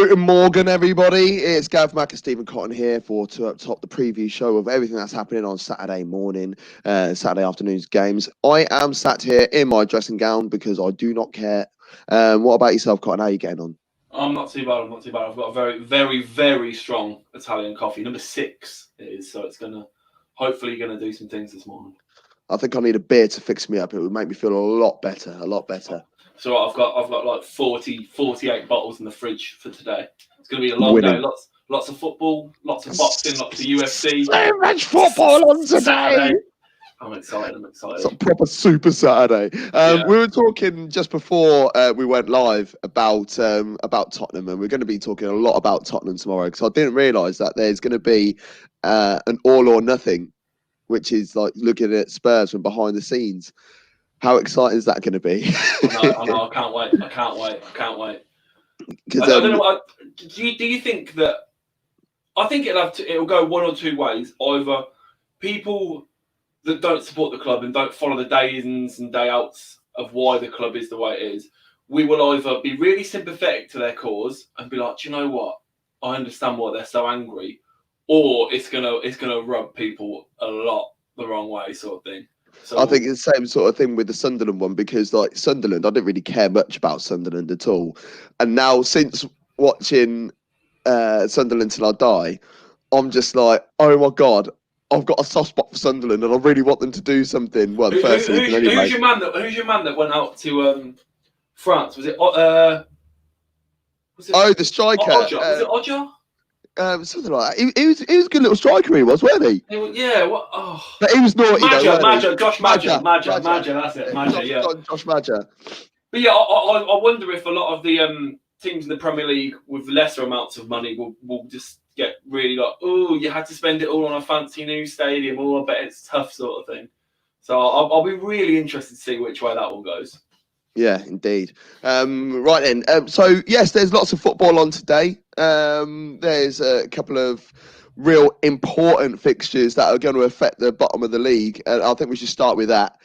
Guten Morgan, everybody. It's Gav, Mack and Stephen Cotton here to top the preview show of everything that's happening on Saturday morning, Saturday afternoon's games. I am sat here in my dressing gown because I do not care. What about yourself, Cotton? How are you getting on? I'm not too bad. I've got a very, very, very strong Italian coffee. Number 6 it is, so it's hopefully gonna do some things this morning. I think I need a beer to fix me up. It would make me feel a lot better. So I've got like 48 bottles in the fridge for today. It's gonna be a long day. Lots of football, lots of boxing, lots of UFC. So much football on today. Saturday. I'm excited. It's a proper Super Saturday. We were talking just before we went live about Tottenham, and we're going to be talking a lot about Tottenham tomorrow because I didn't realise that there's going to be an all or nothing, which is like looking at Spurs from behind the scenes. How exciting is that going to be? I know. I can't wait. I don't know. Do you think that? I think it'll go one or two ways. Either people that don't support the club and don't follow the days ins and day outs of why the club is the way it is, we will either be really sympathetic to their cause and be like, do you know what? I understand why they're so angry, or it's gonna rub people a lot the wrong way, sort of thing. So I think it's the same sort of thing with the Sunderland one because, like, Sunderland, I didn't really care much about Sunderland at all, and now since watching Sunderland Till I Die, I'm just like, oh my god, I've got a soft spot for Sunderland, and I really want them to do something. Well, the first season anyway. Who's your man that went out to France? Was it? The striker. Was it Oja? Something like that. He was a good little striker. He was, wasn't he? Yeah. What? Oh. But he was naughty. Josh Madger. That's it. Madger. Yeah. Josh Madger. But yeah, I wonder if a lot of the teams in the Premier League with lesser amounts of money will just get really like, oh, you had to spend it all on a fancy new stadium. Oh, I bet it's tough, sort of thing. So I'll be really interested to see which way that one goes. Yeah, indeed. Right then. So yes, there's lots of football on today. There's a couple of real important fixtures that are going to affect the bottom of the league, and I think we should start with that.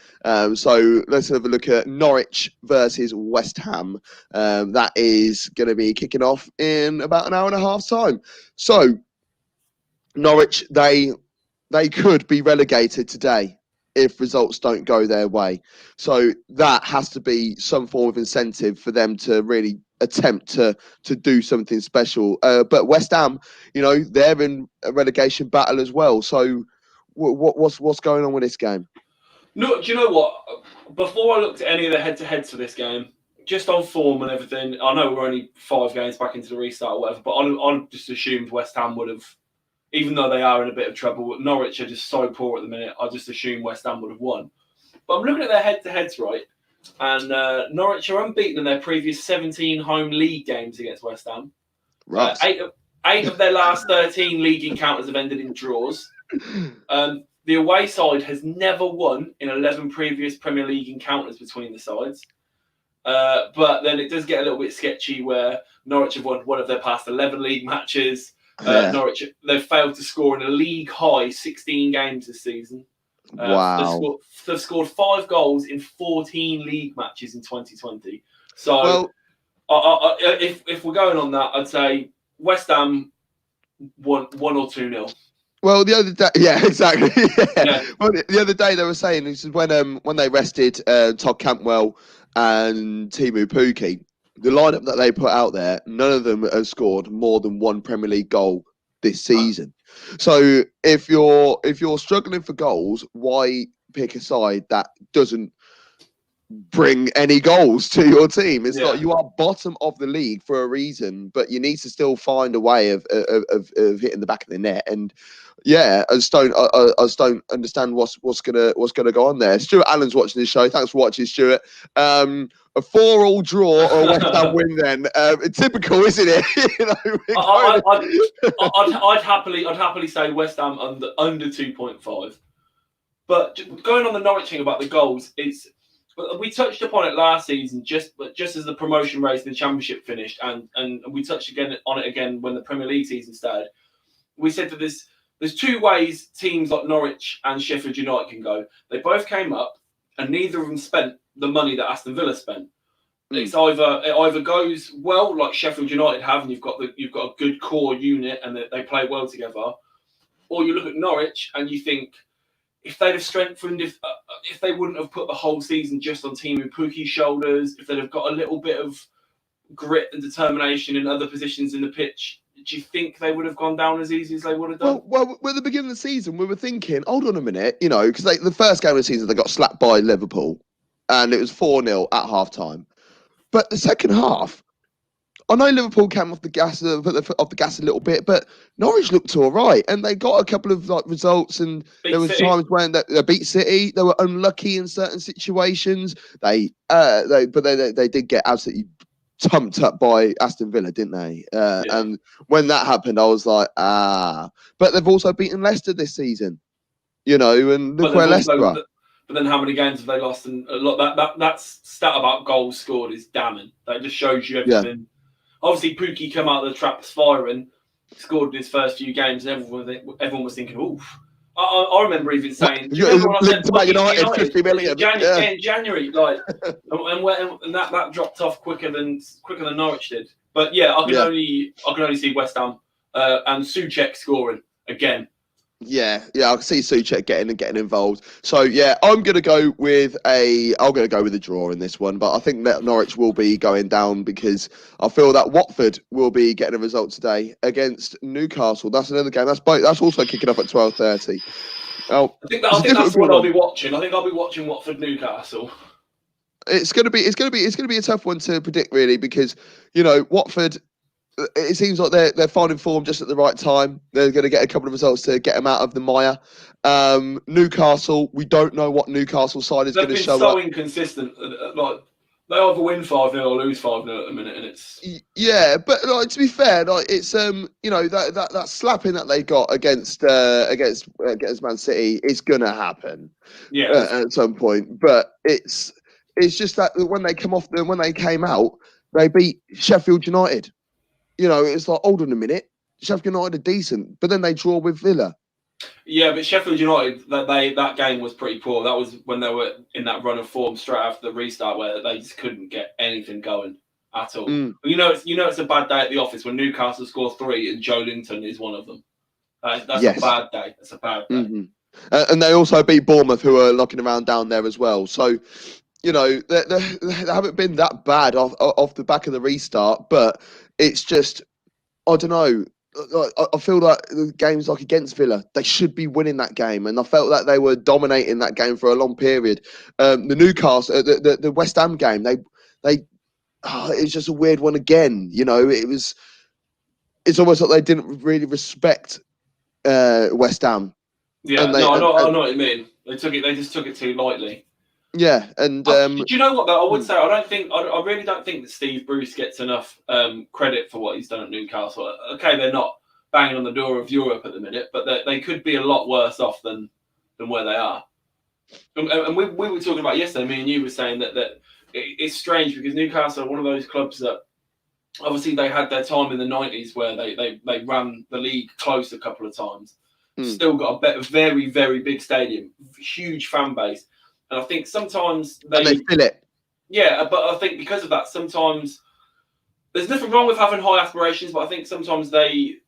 So let's have a look at Norwich versus West Ham. That is going to be kicking off in about an hour and a half time. So Norwich, they could be relegated today if results don't go their way. So that has to be some form of incentive for them to really attempt to do something special. But West Ham, they're in a relegation battle as well. So what's going on with this game? No, do you know what? Before I looked at any of the head-to-heads for this game, just on form and everything, I know we're only 5 games back into the restart or whatever, but I just assumed West Ham would have, even though they are in a bit of trouble. Norwich are just so poor at the minute. I just assumed West Ham would have won. But I'm looking at their head-to-heads, right? And Norwich are unbeaten in their previous 17 home league games against West Ham. Right. 8 of their last 13 league encounters have ended in draws. The away side has never won in 11 previous Premier League encounters between the sides. But then it does get a little bit sketchy where Norwich have won one of their past 11 league matches. Norwich, they've failed to score in a league high 16 games this season. Wow. They've scored 5 goals in 14 league matches in 2020. So if we're going on that, I'd say West Ham 1 or 2-0. Well, the other day, yeah, exactly. Yeah. Well, the other day they were saying this is when they rested Todd Cantwell and Timu Pukki. The lineup that they put out there, none of them have scored more than 1 Premier League goal this season. So if you're struggling for goals, why pick a side that doesn't bring any goals to your team? It's like you are bottom of the league for a reason, but you need to still find a way of hitting the back of the net. And I just don't understand what's gonna go on there. Stuart Allen's watching this show. Thanks for watching, Stuart. A 4-4 draw or a West Ham win then. Typical, isn't it? I'd happily say West Ham under 2.5. But going on the Norwich thing about the goals, we touched upon it last season, just as the promotion race in the Championship finished, and we touched on it again when the Premier League season started. We said that there's 2 ways teams like Norwich and Sheffield United can go. They both came up, and neither of them spent the money that Aston Villa spent. It either goes well, like Sheffield United have, and you've got a good core unit, and they play well together, or you look at Norwich and you think if they'd have strengthened, if they wouldn't have put the whole season just on Teemu Pukki's shoulders, if they'd have got a little bit of grit and determination in other positions in the pitch, do you think they would have gone down as easy as they would have done? Well, at the beginning of the season, we were thinking, hold on a minute, because the first game of the season, they got slapped by Liverpool, and it was 4-0 at half-time. But the second half, I know Liverpool came off the gas a little bit, but Norwich looked all right, and they got a couple of results, and there was times when they beat City. They were unlucky in certain situations. They did get absolutely tumped up by Aston Villa, didn't they? And when that happened, I was like, But they've also beaten Leicester this season, and look where Leicester are. But then how many games have they lost? And a lot that stat about goals scored is damning. That just shows you everything. Yeah. Obviously, Pukki came out of the traps firing, scored in his first few games, and everyone was thinking, oof. I remember even saying, do you remember when I said Man United 50 million in January, and that dropped off quicker than Norwich did. But yeah, I can only see West Ham and Souček scoring again. Yeah, I can see Souček getting involved. So yeah, I'm gonna go with a draw in this one, but I think that Norwich will be going down because I feel that Watford will be getting a result today against Newcastle. That's another game. That's also kicking off at 12:30. I think that's what I'll be watching. I think I'll be watching Watford Newcastle. It's gonna be a tough one to predict really because Watford. It seems like they're finding form just at the right time. They're going to get a couple of results to get them out of the mire. Newcastle, we don't know what Newcastle side is going to show up. They've been so inconsistent. Like they either win 5-0 or lose 5-0 at the minute, and it's but to be fair, it's that slapping that they got against Man City is going to happen. At some point, but it's just that when they came out, they beat Sheffield United. It's like, hold on a minute, Sheffield United are decent, but then they draw with Villa. Yeah, but Sheffield United, that game was pretty poor. That was when they were in that run of form straight after the restart where they just couldn't get anything going at all. It's a bad day at the office when Newcastle score 3 and Joe Linton is one of them. That's a bad day. That's a bad day. Mm-hmm. And they also beat Bournemouth, who are knocking around down there as well. So, they haven't been that bad off the back of the restart, but it's just, I don't know. I feel like the games like against Villa, they should be winning that game, and I felt that they were dominating that game for a long period. The Newcastle, the West Ham game, it's just a weird one again. It's almost like they didn't really respect West Ham. Yeah, I know what you mean. They just took it too lightly. Yeah, and do you know what though? I would say I really don't think that Steve Bruce gets enough credit for what he's done at Newcastle. Okay, they're not banging on the door of Europe at the minute, but they could be a lot worse off than where they are. And we were talking about yesterday. Me and you were saying that it's strange because Newcastle are one of those clubs that obviously they had their time in the 90s where they ran the league close a couple of times. Still got a very, very big stadium, huge fan base. And I think sometimes they fill it. Yeah, but I think because of that, sometimes there's nothing wrong with having high aspirations, but I think sometimes they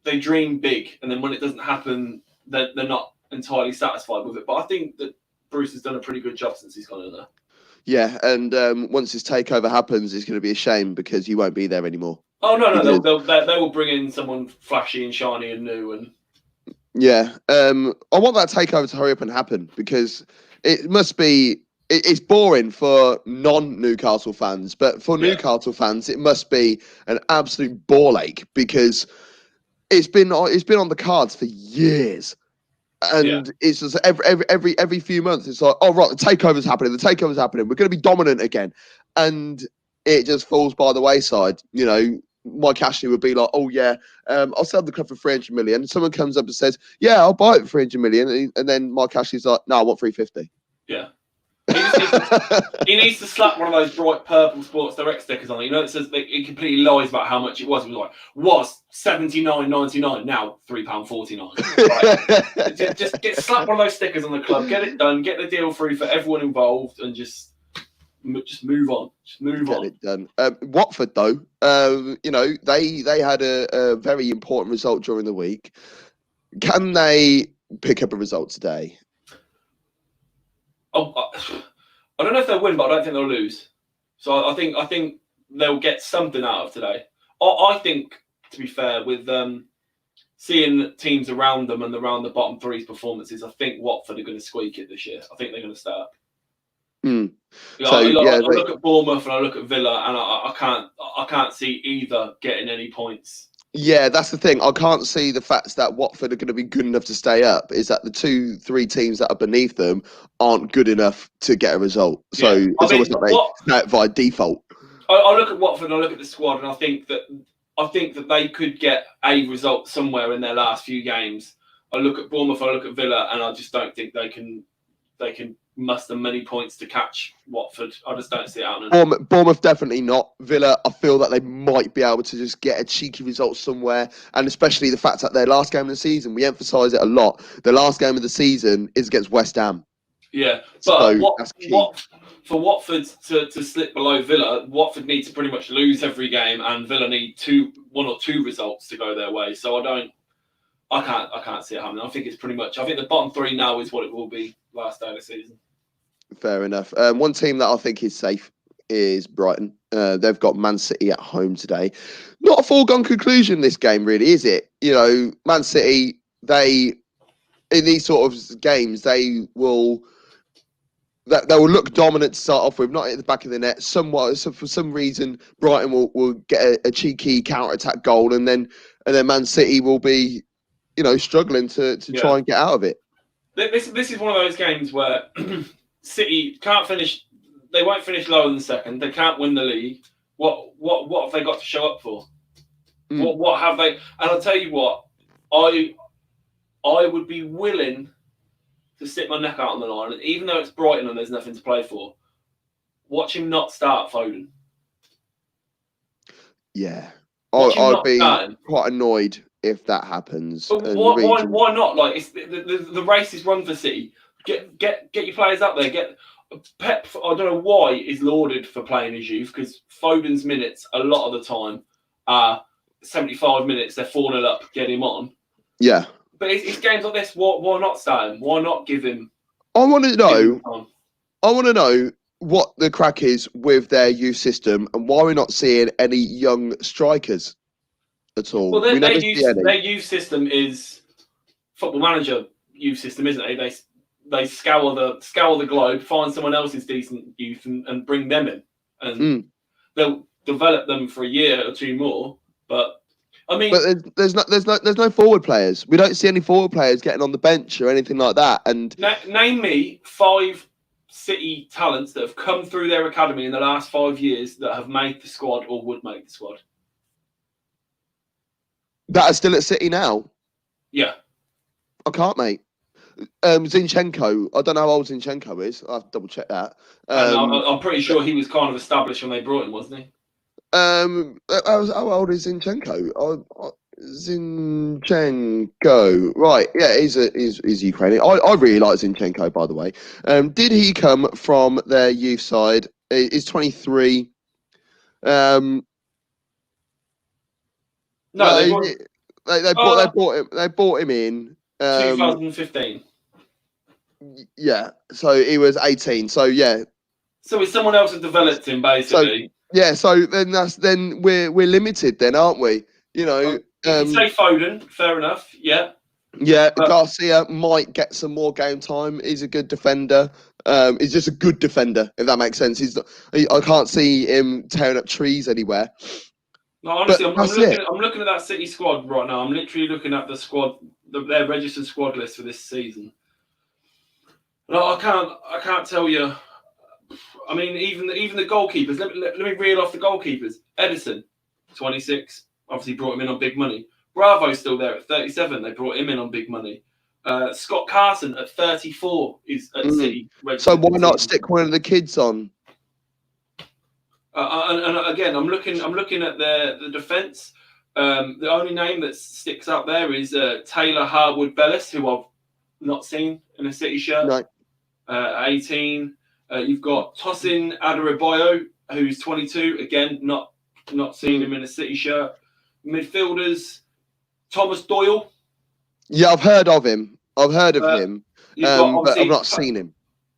dream big, and then when it doesn't happen, they're not entirely satisfied with it. But I think that Bruce has done a pretty good job since he's gone in there. Yeah, and once his takeover happens, it's going to be a shame because he won't be there anymore. Oh no, they will bring in someone flashy and shiny and new and. Yeah, I want that takeover to hurry up and happen because it must be. It's boring for non-Newcastle fans, but for Newcastle fans, it must be an absolute ball ache because it's been on the cards for years, and it's just every few months it's like, oh right, the takeover's happening. We're going to be dominant again, and it just falls by the wayside. Mike Ashley would be like, oh yeah, I'll sell the club for 300 million. Someone comes up and says, yeah, I'll buy it for 300 million. And then Mike Ashley's like, no, I want 350. Yeah. He needs to slap one of those bright purple Sports Direct stickers on it. It says it completely lies about how much it was. It was like, was $79.99, now £3.49. Right? just slap one of those stickers on the club, get it done, get the deal through for everyone involved, and just just move on. Just move Get on. it done. Watford, though, they had a very important result during the week. Can they pick up a result today? I don't know if they'll win, but I don't think they'll lose. So I think they'll get something out of today. I think, to be fair, with seeing teams around them and around the bottom three's performances, I think Watford are going to squeak it this year. I think they're going to start. Mm. I look at Bournemouth and I look at Villa, and I can't see either getting any points. Yeah, that's the thing. I can't see the fact that Watford are going to be good enough to stay up. Is that the 2-3 teams that are beneath them aren't good enough to get a result? So it's almost like they start by default. I look at Watford and I look at the squad, and I think that they could get a result somewhere in their last few games. I look at Bournemouth, I look at Villa, and I just don't think they can muster many points to catch Watford. I just don't see it happening. Bournemouth definitely not. Villa, I feel that they might be able to just get a cheeky result somewhere, and especially the fact that their last game of the season, we emphasise it a lot, the last game of the season is against West Ham. Yeah, but for Watford to slip below Villa, Watford need to pretty much lose every game, and Villa need one or two results to go their way. So I can't see it happening. I think the bottom three now is what it will be last day of the season. Fair enough. One team that I think is safe is Brighton. They've got Man City at home today. Not a foregone conclusion, this game, really, is it? Man City, in these sort of games, they will look dominant to start off with, not at the back of the net. Somewhat, so for some reason, Brighton will get a cheeky counter-attack goal, and then Man City will be, struggling to try and get out of it. This is one of those games where City can't finish. They won't finish lower than second. They can't win the league. What have they got to show up for? What have they? And I'll tell you what, I would be willing to stick my neck out on the line, and even though it's Brighton and there's nothing to play for, watch him not start Foden. Yeah, I'd be quite annoyed if that happens. But why not? Like, it's the race is run for City. Get your players up there. Pep, I don't know why, is lauded for playing his youth, because Foden's minutes a lot of the time are 75 minutes. They're 4-0 up. Get him on. Yeah. But it's games like this. Why not start him? Why not give him? I want to know what the crack is with their youth system and why we're not seeing any young strikers at all. Well, their youth system is Football Manager youth system, isn't it? They scour the globe, find someone else's decent youth and bring them in, and they'll develop them for a year or two more. But I mean, but there's no forward players. We don't see any forward players getting on the bench or anything like that. And name me 5 City talents that have come through their academy in the last 5 years that have made the squad or would make the squad. That are still at City now. Yeah, I can't, mate. Zinchenko. I don't know how old Zinchenko is. I'll have to double check that. I'm pretty sure he was kind of established when they brought him, wasn't he? How old is Zinchenko? Zinchenko. Right, yeah, he's Ukrainian. I really like Zinchenko, by the way. Did he come from their youth side? He's 23. No, they bought him in 2015. Yeah, so he was 18. So yeah. So it's someone else that developed him, basically. So then we're limited, then, aren't we? You can say Foden, fair enough. Yeah. Yeah, but Garcia might get some more game time. He's a good defender. He's just a good defender, if that makes sense. I can't see him tearing up trees anywhere. No, honestly, I'm looking at that City squad right now. I'm literally looking at the squad, their registered squad list for this season. No, I can't tell you. I mean, even the goalkeepers. Let me reel off the goalkeepers. Edison, 26. Obviously brought him in on big money. Bravo's still there at 37. They brought him in on big money. Scott Carson at 34 is at City. So why not stick one of the kids on? And again, I'm looking at the defence. The only name that sticks out there is Taylor Harwood Bellis, who I've not seen in a City shirt. No. 18. You've got Tosin Adarabioyo, who's 22. Again, not seeing him in a City shirt. Midfielders, Thomas Doyle. Yeah, I've heard of him. I've heard of him, but I've not seen him.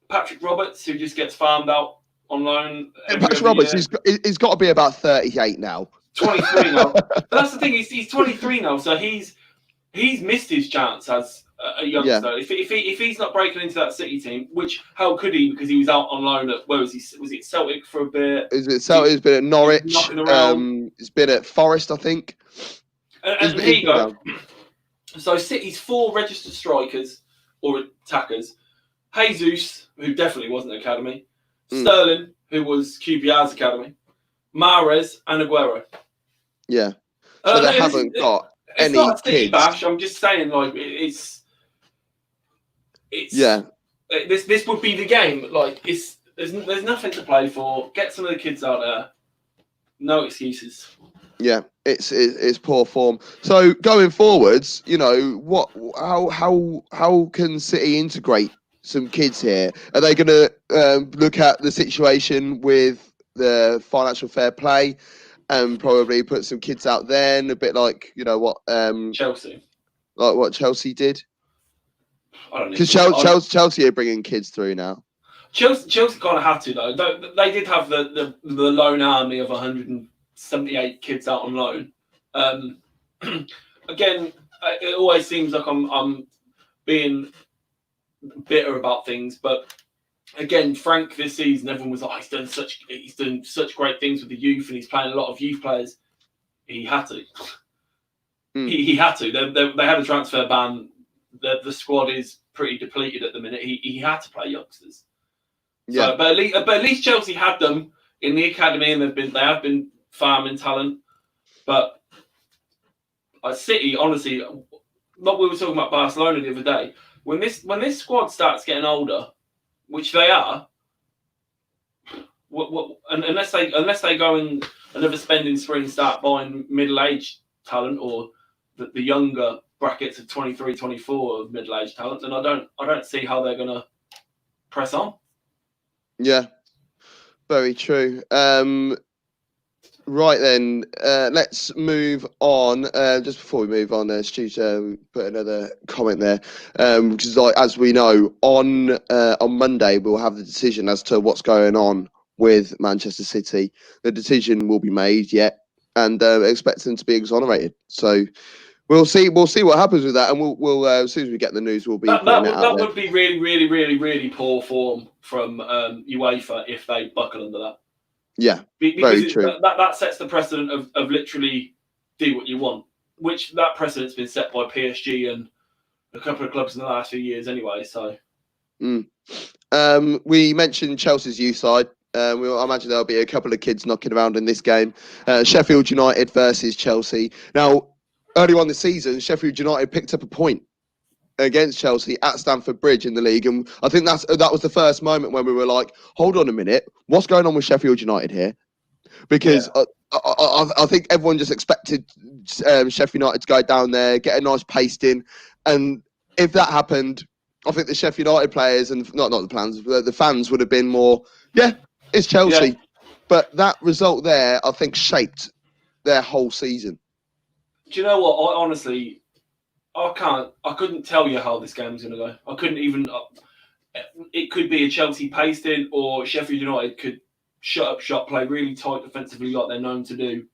Patrick Roberts, who just gets farmed out on loan. Patrick Roberts, he's got to be about 38 now. 23 now. But that's the thing. He's 23 now, so he's missed his chance as a youngster. Yeah. If he's not breaking into that City team, which how could he? Because he was out on loan at where was he? Was it Celtic for a bit? Is it Celtic? He's been at Norwich. He's been at Forest, I think. And here you go. So City's 4 registered strikers or attackers: Jesus, who definitely wasn't academy; Sterling, who was QPR's academy; Mahrez, and Aguero. Yeah. So they haven't got any kids. It's not a City bash. I'm just saying, like it's. Yeah. This would be the game. Like there's nothing to play for. Get some of the kids out there. No excuses. Yeah, it's poor form. So going forwards, how can City integrate some kids here? Are they going to look at the situation with the financial fair play and probably put some kids out then, a bit like what Chelsea, like what Chelsea did? I don't know. Because Chelsea are bringing kids through now. Chelsea kind of had to though. They did have the loan army of 178 kids out on loan. Again, it always seems like I'm being bitter about things, but again, Frank this season, everyone was like, he's done such great things with the youth, and he's playing a lot of youth players. He had to. He had to. They had a transfer ban. The squad is pretty depleted at the minute. He had to play youngsters. Yeah, so, but at least Chelsea had them in the academy, and they have been farming talent. But at City, honestly, like we were talking about Barcelona the other day, when this squad starts getting older, which they are, unless they go in another spending spree and start buying middle-aged talent or the younger brackets of 23, 24 of middle-aged talent, then I don't see how they're going to press on. Yeah, very true. Right then, let's move on. Just before we move on, Stu put another comment there, because as we know, on Monday we'll have the decision as to what's going on with Manchester City. The decision will be made yet, and expect them to be exonerated. So we'll see what happens with that, and we'll as soon as we get the news, we'll be that would be really, really, really, really poor form from UEFA if they buckle under that. Yeah, very true. That sets the precedent of literally do what you want, which that precedent's been set by PSG and a couple of clubs in the last few years anyway. So, we mentioned Chelsea's youth side. I imagine there'll be a couple of kids knocking around in this game. Sheffield United versus Chelsea. Now, early on this season, Sheffield United picked up a point against Chelsea at Stamford Bridge in the league, and I think that was the first moment when we were like, hold on a minute, what's going on with Sheffield United here? Because I think everyone just expected Sheffield United to go down there, get a nice pasting, and if that happened, I think the Sheffield United players and not the fans would have been more, it's Chelsea. Yeah. But that result there, I think, shaped their whole season. Do you know what? Honestly, I couldn't tell you how this game's going to go. I couldn't even. It could be a Chelsea pasting, or Sheffield United could shut up shop, play really tight defensively like they're known to do,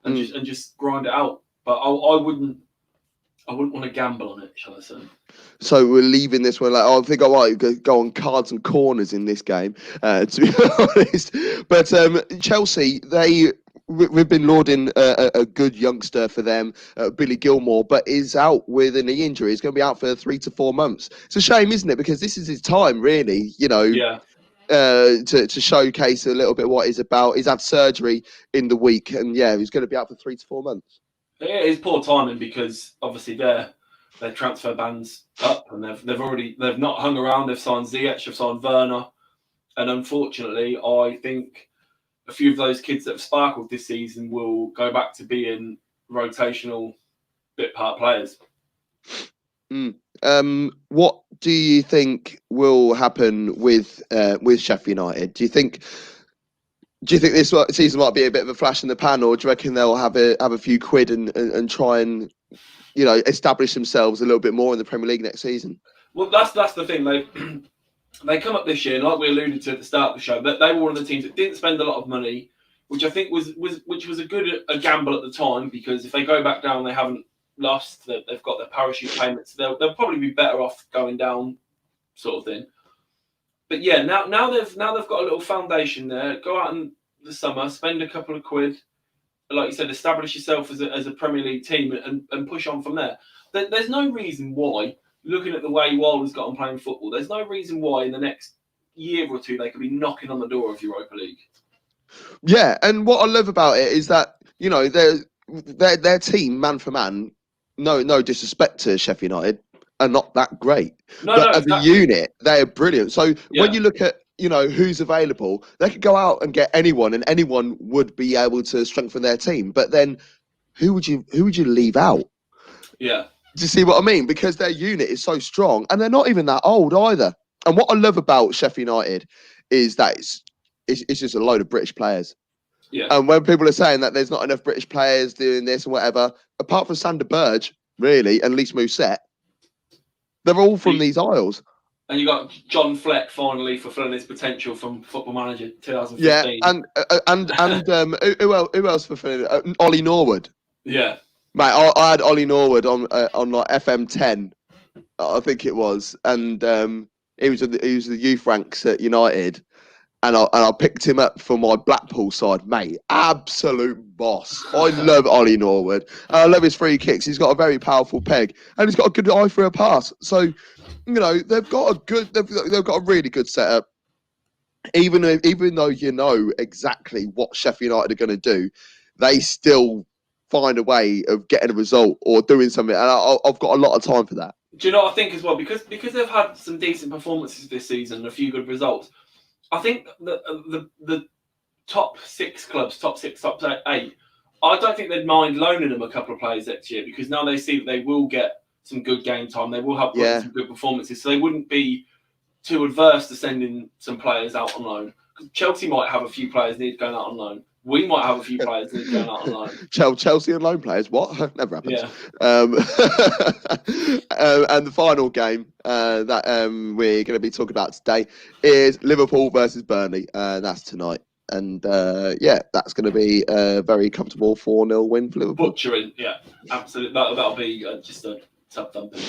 and just grind it out. But I wouldn't want to gamble on it, shall I say? So we're leaving this one. I think I might go on cards and corners in this game, to be honest. But Chelsea, we've been lauding a good youngster for them, Billy Gilmore, but is out with a knee injury. He's going to be out for 3 to 4 months. It's a shame, isn't it? Because this is his time, really, to showcase a little bit what he's about. He's had surgery in the week, and he's going to be out for 3 to 4 months. It is poor timing because obviously their transfer ban's up, and they've not hung around. They've signed Ziyech, they've signed Werner, and unfortunately, I think a few of those kids that have sparkled this season will go back to being rotational bit part players. What do you think will happen with Sheffield United? Do you think this season might be a bit of a flash in the pan, or do you reckon they'll have a few quid and try and establish themselves a little bit more in the Premier League next season? Well, that's the thing. They come up this year, and like we alluded to at the start of the show, that they were one of the teams that didn't spend a lot of money, which I think was a gamble at the time, because if they go back down, they haven't lost. They've got their parachute payments. They'll probably be better off going down, sort of thing. But yeah, now they've got a little foundation there. Go out in the summer, spend a couple of quid, like you said, establish yourself as a Premier League team and push on from there. There's no reason why, looking at the way Wilder's got on playing football, there's no reason why in the next year or two they could be knocking on the door of Europa League. Yeah, and what I love about it is that their team, man for man, no disrespect to Sheffield United, are not that great. But as a unit, they're brilliant. So when you look at who's available, they could go out and get anyone, and anyone would be able to strengthen their team. But then, who would you leave out? Yeah. Do you see what I mean? Because their unit is so strong, and they're not even that old either. And what I love about Sheffield United is that it's just a load of British players. Yeah. And when people are saying that there's not enough British players doing this and whatever, apart from Sander Berge, really, and Lys Mousset, they're all from these isles. And you got John Fleck finally fulfilling his potential from Football Manager 2015. Yeah, and who else fulfilling it? Ollie Norwood. Yeah. Mate, I had Ollie Norwood on like FM 10, I think it was, and he was the youth ranks at United, and I picked him up for my Blackpool side, mate. Absolute boss. I love Ollie Norwood. I love his free kicks. He's got a very powerful peg, and he's got a good eye for a pass. So, they've got a really good setup. Even though you know exactly what Sheffield United are going to do, they still find a way of getting a result or doing something, and I've got a lot of time for that. Do you know what I think as well? Because they've had some decent performances this season, a few good results. I think the top 6 clubs, top 8, I don't think they'd mind loaning them a couple of players next year, because now they see that they will get some good game time, they will have some good performances, so they wouldn't be too adverse to sending some players out on loan. Chelsea might have a few players need going out on loan. We might have a few players that are going out on loan. Chelsea and loan players? What? Never happens. Yeah. And the final game that we're going to be talking about today is Liverpool versus Burnley. That's tonight. And that's going to be a very comfortable 4-0 win for Liverpool. Butchering, yeah, absolutely. That'll be just a tough thumping.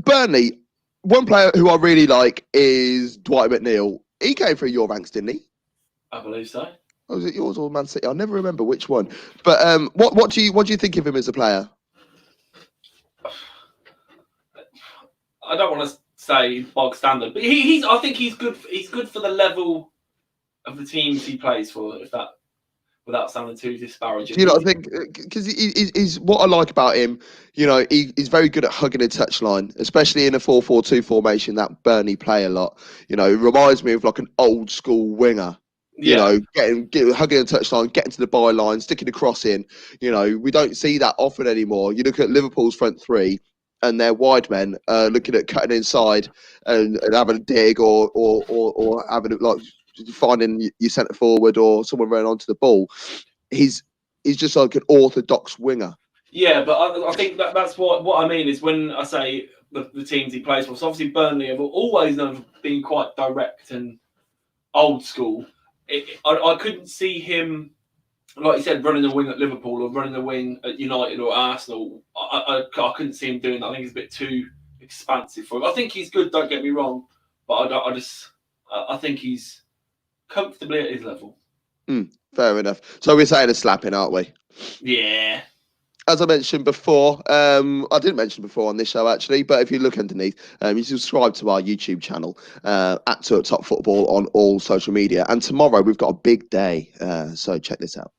Burnley, one player who I really like is Dwight McNeil. He came through your ranks, didn't he? I believe so. Oh, was it yours or Man City? I never remember which one. But what do you think of him as a player? I don't want to say bog standard, but I think he's good. He's good for the level of the teams he plays for. If that, without sounding too disparaging. I think because he's what I like about him. He's very good at hugging a touchline, especially in a 4-4-2 formation that Burnley play a lot. It reminds me of like an old school winger. Hugging a touchline, getting to the byline, sticking a cross in. We don't see that often anymore. You look at Liverpool's front three, and their wide men looking at cutting inside and having a dig or having like finding your centre forward or someone running onto the ball. He's just like an orthodox winger. Yeah, but I think that's what I mean is when I say the teams he plays for. So obviously Burnley have always known for being quite direct and old school. I couldn't see him, like you said, running the wing at Liverpool or running the wing at United or Arsenal. I couldn't see him doing that. I think he's a bit too expansive for him. I think he's good, don't get me wrong, but I think he's comfortably at his level. Fair enough. So we're saying a slapping, aren't we? Yeah. As I mentioned before, I didn't mention before on this show actually, but if you look underneath, you subscribe to our YouTube channel at Top Football on all social media. And tomorrow we've got a big day, so check this out.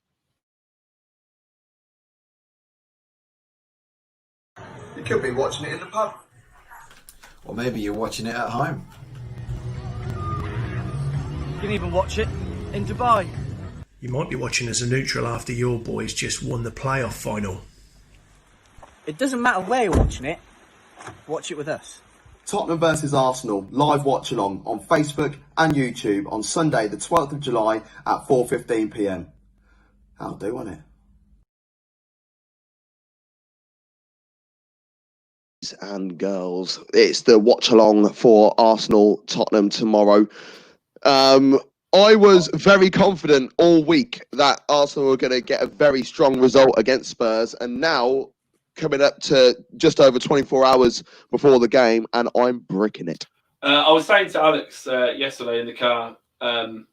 You could be watching it in the pub. Or maybe you're watching it at home. You can even watch it in Dubai. You might be watching as a neutral after your boys just won the playoff final. It doesn't matter where you're watching it, watch it with us. Tottenham versus Arsenal, live watch along on Facebook and YouTube on Sunday the 12th of July at 4:15 p.m. That'll do, won't it? And girls, it's the watch along for Arsenal Tottenham tomorrow. I was very confident all week that Arsenal were going to get a very strong result against Spurs, and now coming up to just over 24 hours before the game, and I'm bricking it. I was saying to Alex yesterday in the car that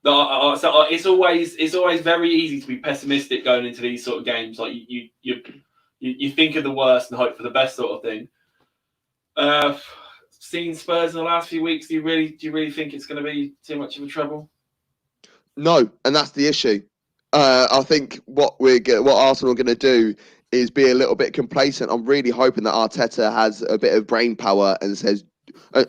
it's always very easy to be pessimistic going into these sort of games. Like you think of the worst and hope for the best, sort of thing. Seeing Spurs in the last few weeks, do you really think it's going to be too much of a trouble? No, and that's the issue. I think what Arsenal are going to do is be a little bit complacent. I'm really hoping that Arteta has a bit of brain power and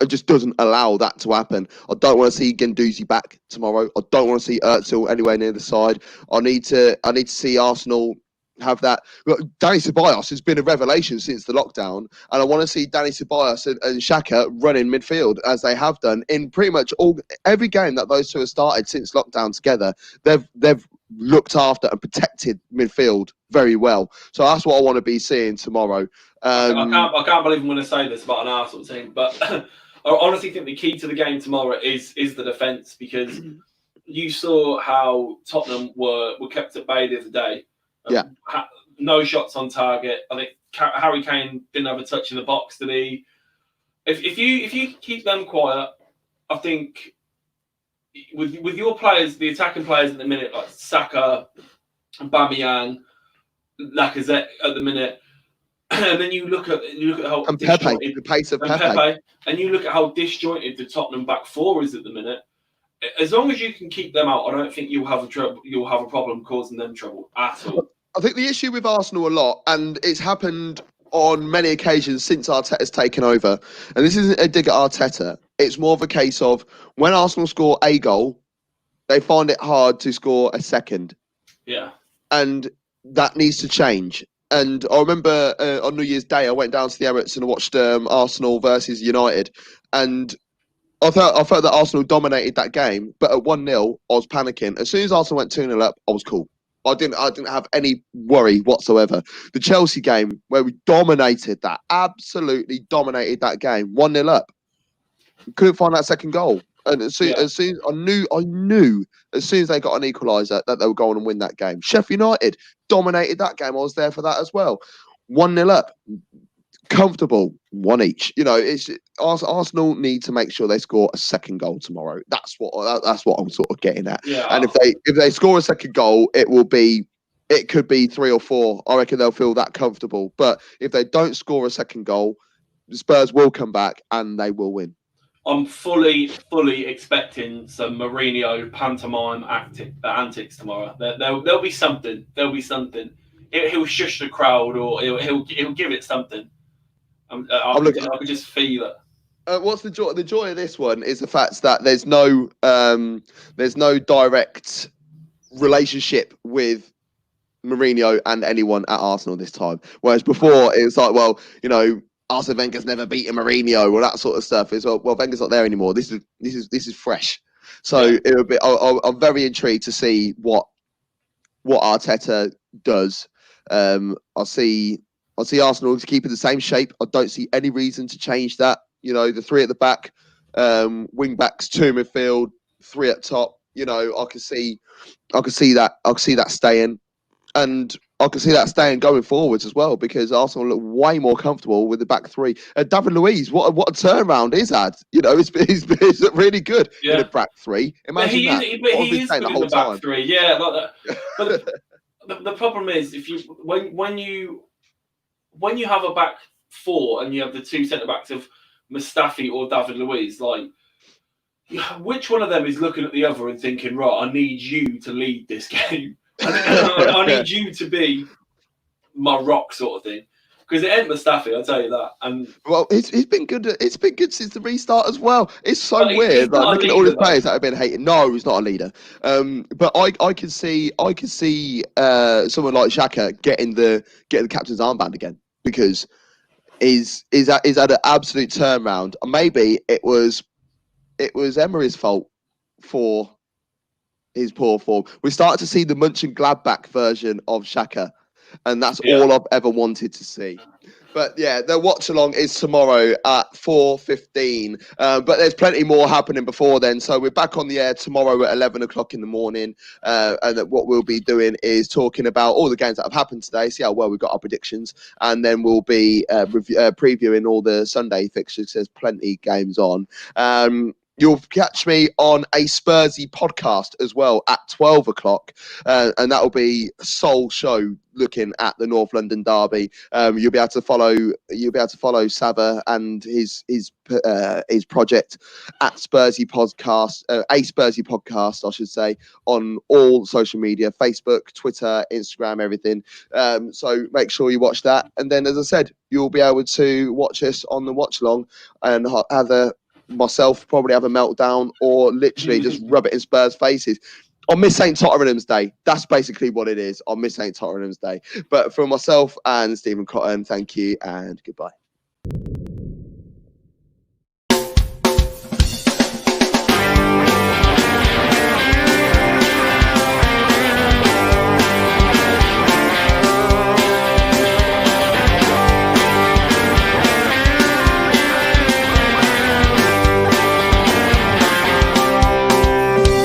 just doesn't allow that to happen. I don't want to see Guendouzi back tomorrow. I don't want to see Özil anywhere near the side. I need to see Arsenal have that. Look, Danny Ceballos has been a revelation since the lockdown, and I want to see Danny Ceballos and Xhaka running midfield as they have done in pretty much every game that those two have started since lockdown together. They've looked after and protected midfield very well. So that's what I want to be seeing tomorrow. I can't believe I'm going to say this about an Arsenal team, but I honestly think the key to the game tomorrow is the defence, because you saw how Tottenham were kept at bay the other day. Yeah. No shots on target. I think Harry Kane didn't have a touch in the box, did he? If you keep them quiet, I think with your players, the attacking players at the minute, like Saka, Aubameyang, Lacazette at the minute, and then you look at how Pepe, the pace of Pepe, and you look at how disjointed the Tottenham back four is at the minute. As long as you can keep them out, I don't think you'll have a problem causing them trouble at all. I think the issue with Arsenal a lot, and it's happened on many occasions since Arteta's taken over, and this isn't a dig at Arteta, it's more of a case of when Arsenal score a goal, they find it hard to score a second. Yeah. And that needs to change. And I remember on New Year's Day, I went down to the Emirates and I watched Arsenal versus United, and I felt that Arsenal dominated that game, but at 1-0, I was panicking. As soon as Arsenal went 2-0 up, I was cool. I didn't have any worry whatsoever. The Chelsea game, where we absolutely dominated that game, 1-0 up. Couldn't find that second goal. And as soon I knew as soon as they got an equaliser that they were going and win that game. Sheffield United dominated that game. I was there for that as well. 1-0 up. Comfortable, one each. It's Arsenal need to make sure they score a second goal tomorrow. That's what I'm sort of getting at. Yeah. And if they score a second goal, it could be 3 or 4. I reckon they'll feel that comfortable. But if they don't score a second goal, the Spurs will come back and they will win. I'm fully expecting some Mourinho pantomime antics tomorrow. There'll be something. He'll shush the crowd, or he'll give it something. I could just feel it. What's the joy? The joy of this one is the fact that there's no direct relationship with Mourinho and anyone at Arsenal this time. Whereas before it was like, Arsene Wenger's never beaten Mourinho or that sort of stuff. Is well, Wenger's not there anymore. This is fresh. So it would be. I'm very intrigued to see what Arteta does. I see Arsenal keeping the same shape. I don't see any reason to change that. The 3 at the back, wing backs, 2 in midfield, 3 at top. I can see that staying, and I can see that staying going forwards as well, because Arsenal look way more comfortable with the back 3. David Luiz, what a turnaround he's had. He's really good in the back 3. Imagine that. He is good in the back 3. Yeah, like that. But the problem is when you have a back 4 and you have the 2 centre backs of Mustafi or David Luiz, like, which one of them is looking at the other and thinking, right, I need you to lead this game. I need you to be my rock, sort of thing. Because it ain't Mustafi, I'll tell you that. And he's been good. It's been good since the restart as well. It's so weird. Like, looking at all his players that have been hating. No, he's not a leader. But I can see someone like Xhaka getting the captain's armband again, because is had an absolute turnaround. Maybe it was Emery's fault for his poor form. We started to see the Mönchengladbach version of Xhaka, and that's all I've ever wanted to see. But yeah, the watch along is tomorrow at 4:15. But there's plenty more happening before then. So we're back on the air tomorrow at 11 o'clock in the morning. And what we'll be doing is talking about all the games that have happened today, see how well we've got our predictions. And then we'll be previewing all the Sunday fixtures. There's plenty games on. You'll catch me on a Spursy podcast as well at 12 o'clock. And that'll be a sole show looking at the North London derby. You'll be able to follow Sava and his project at Spursy podcast, a Spursy podcast, I should say, on all social media, Facebook, Twitter, Instagram, everything. So make sure you watch that. And then, as I said, you'll be able to watch us on the watch along and myself probably have a meltdown or literally just rub it in Spurs' faces. On Miss St. Tottenham's Day. That's basically what it is on Miss St. Tottenham's Day. But for myself and Stephen Cotton, thank you and goodbye.